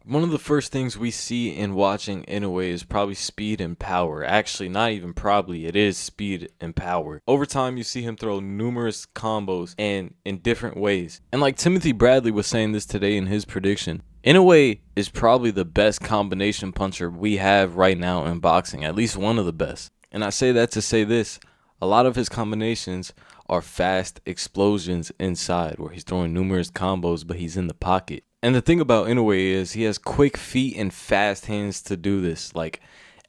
One of the first things we see in watching Inoue is probably speed and power. Actually, not even probably, it is speed and power. Over time, you see him throw numerous combos and in different ways. And like Timothy Bradley was saying this today in his prediction, Inoue is probably the best combination puncher we have right now in boxing, at least one of the best. And I say that to say this, a lot of his combinations are fast explosions inside where he's throwing numerous combos, but he's in the pocket. And the thing about Inoue is he has quick feet and fast hands to do this. Like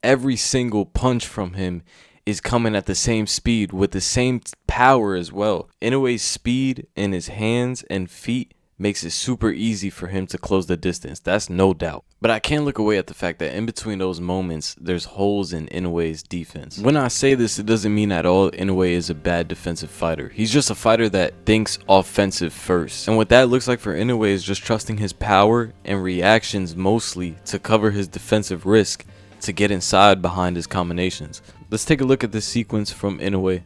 every single punch from him is coming at the same speed with the same power as well. Inoue's speed in his hands and feet makes it super easy for him to close the distance. That's no doubt. But I can't look away at the fact that in between those moments, there's holes in Inoue's defense. When I say this, it doesn't mean at all Inoue is a bad defensive fighter. He's just a fighter that thinks offensive first. And what that looks like for Inoue is just trusting his power and reactions mostly to cover his defensive risk to get inside behind his combinations. Let's take a look at this sequence from Inoue.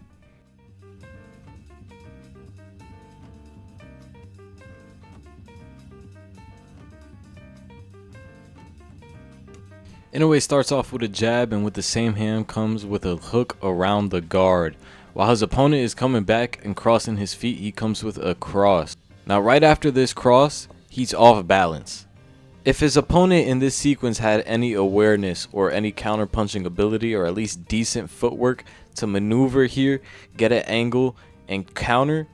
Inoue starts off with a jab and with the same hand comes with a hook around the guard. While his opponent is coming back and crossing his feet, he comes with a cross. Now right after this cross, he's off balance. If his opponent in this sequence had any awareness or any counter-punching ability or at least decent footwork to maneuver here, get an angle, and counter,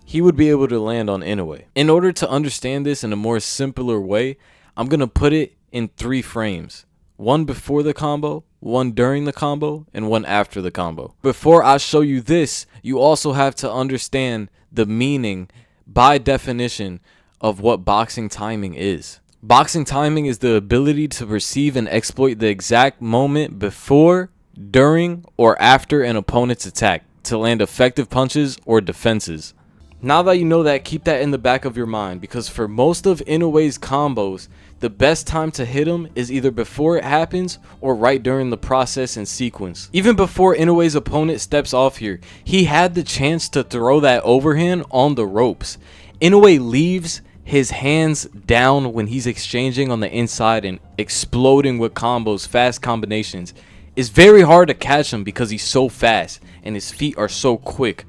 he would be able to land on Inoue. In order to understand this in a more simpler way, I'm going to put it in 3 frames. One before the combo, one during the combo, and one after the combo. Before I show you this, you also have to understand the meaning, by definition, of what boxing timing is. Boxing timing is the ability to perceive and exploit the exact moment before, during, or after an opponent's attack to land effective punches or defenses. Now that you know that, keep that in the back of your mind, because for most of Inoue's combos, the best time to hit him is either before it happens or right during the process and sequence. Even before Inoue's opponent steps off here, he had the chance to throw that overhand on the ropes. Inoue leaves his hands down when he's exchanging on the inside and exploding with combos, fast combinations. It's very hard to catch him because he's so fast and his feet are so quick.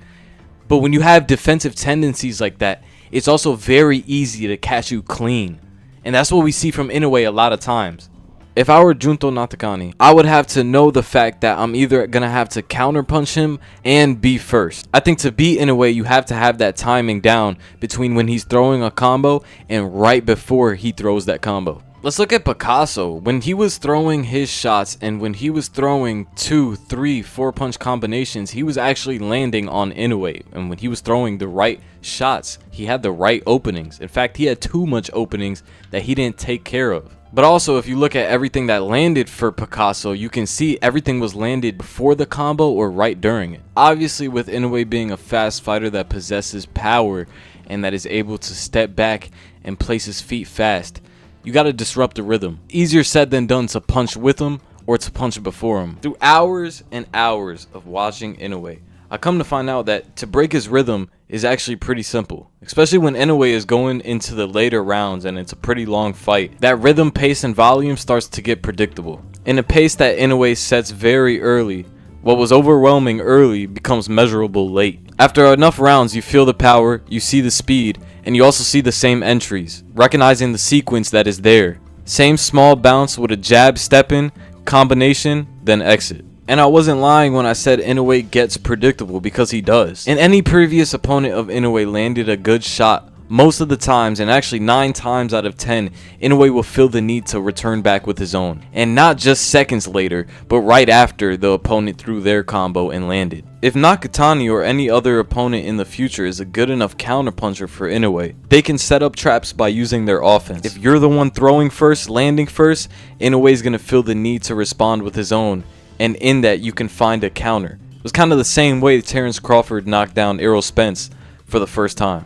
But when you have defensive tendencies like that, it's also very easy to catch you clean. And that's what we see from Inoue a lot of times. If I were Junto Nakatani, I would have to know the fact that I'm either going to have to counterpunch him and be first. I think to beat Inoue, you have to have that timing down between when he's throwing a combo and right before he throws that combo. Let's look at Picasso. When he was throwing his shots and when he was throwing 2, 3, 4 punch combinations, he was actually landing on Inoue. And when he was throwing the right shots, he had the right openings. In fact, he had too much openings that he didn't take care of. But also, if you look at everything that landed for Picasso, you can see everything was landed before the combo or right during it. Obviously, with Inoue being a fast fighter that possesses power and that is able to step back and place his feet fast, you gotta disrupt the rhythm. Easier said than done to punch with him or to punch before him. Through hours and hours of watching Inoue, I come to find out that to break his rhythm is actually pretty simple. Especially when Inoue is going into the later rounds and it's a pretty long fight. That rhythm, pace, and volume starts to get predictable. In a pace that Inoue sets very early, what was overwhelming early becomes measurable late. After enough rounds, you feel the power, you see the speed, and you also see the same entries, recognizing the sequence that is there. Same small bounce with a jab step in, combination, then exit. And I wasn't lying when I said Inoue gets predictable, because he does. And any previous opponent of Inoue landed a good shot most of the times, and actually 9 times out of 10, Inoue will feel the need to return back with his own. And not just seconds later, but right after the opponent threw their combo and landed. If Nakatani or any other opponent in the future is a good enough counterpuncher for Inoue, they can set up traps by using their offense. If you're the one throwing first, landing first, Inoue's gonna feel the need to respond with his own, and in that you can find a counter. It was kind of the same way Terrence Crawford knocked down Errol Spence for the first time.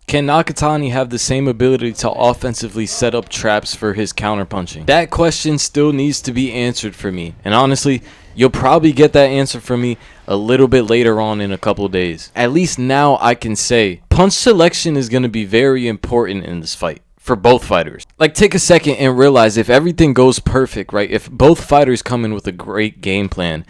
Can Nakatani have the same ability to offensively set up traps for his counterpunching? That question still needs to be answered for me. And honestly, you'll probably get that answer from me a little bit later on in a couple days. At least now I can say punch selection is going to be very important in this fight for both fighters. Like, take a second and realize if everything goes perfect, right? If both fighters come in with a great game plan,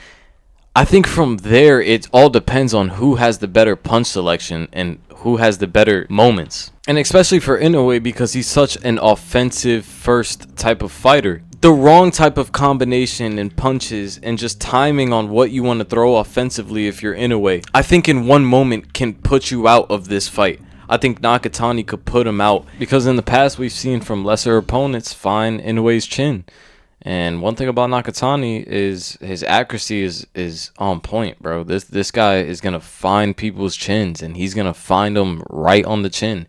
I think from there it all depends on who has the better punch selection and who has the better moments. And especially for Inoue, because he's such an offensive first type of fighter. The wrong type of combination and punches and just timing on what you want to throw offensively if you're Inoue, I think in one moment can put you out of this fight. I think Nakatani could put him out because in the past we've seen from lesser opponents find Inoue's chin. And one thing about Nakatani is his accuracy is on point, bro. This guy is gonna find people's chins, and he's gonna find them right on the chin.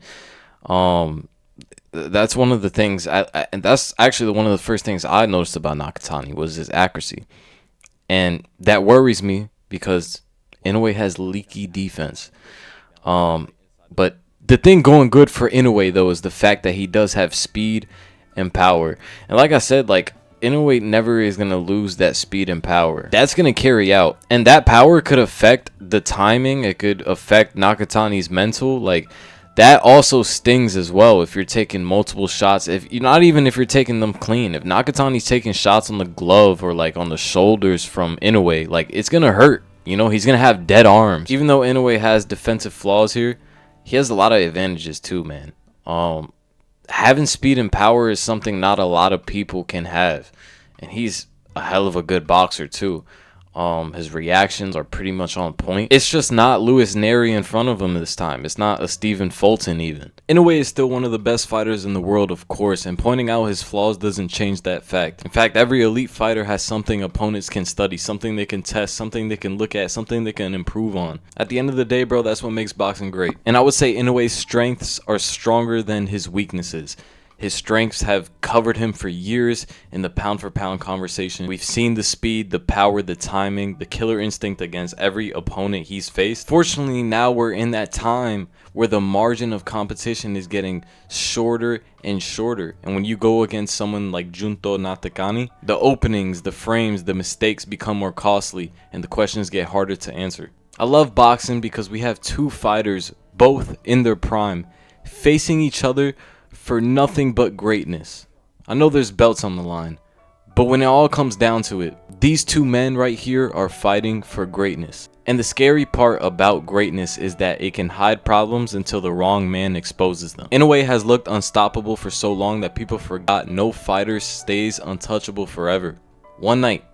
That's one of the things, and that's actually one of the first things I noticed about Nakatani was his accuracy, and that worries me because Inoue has leaky defense. But the thing going good for Inoue though is the fact that he does have speed and power, and like I said, like, Inoue never is going to lose that speed and power. That's going to carry out. And that power could affect the timing. It could affect Nakatani's mental. Like, that also stings as well if you're taking multiple shots. If you're not even if you're taking them clean. If Nakatani's taking shots on the glove or like on the shoulders from Inoue, like, it's going to hurt. You know, he's going to have dead arms. Even though Inoue has defensive flaws here, he has a lot of advantages too, man. Having speed and power is something not a lot of people can have, and he's a hell of a good boxer too. His reactions are pretty much on point. It's just not Louis Neri in front of him this time. It's not a Stephen Fulton even. Inoue is still one of the best fighters in the world, of course, and pointing out his flaws doesn't change that fact. In fact, every elite fighter has something opponents can study, something they can test, something they can look at, something they can improve on. At the end of the day, bro, that's what makes boxing great. And I would say Inoue's strengths are stronger than his weaknesses. His strengths have covered him for years in the pound-for-pound conversation. We've seen the speed, the power, the timing, the killer instinct against every opponent he's faced. Fortunately, now we're in that time where the margin of competition is getting shorter and shorter. And when you go against someone like Junto Nakatani, the openings, the frames, the mistakes become more costly, and the questions get harder to answer. I love boxing because we have two fighters, both in their prime, facing each other for nothing but greatness. I know there's belts on the line, but when it all comes down to it, these two men right here are fighting for greatness. And the scary part about greatness is that it can hide problems until the wrong man exposes them. Inoue has looked unstoppable for so long that people forgot no fighter stays untouchable forever. One night,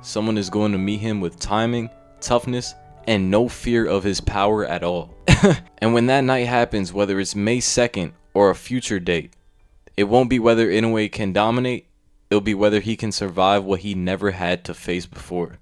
someone is going to meet him with timing, toughness, and no fear of his power at all. And when that night happens, whether it's May 2nd or a future date, it won't be whether Inoue can dominate, it'll be whether he can survive what he never had to face before.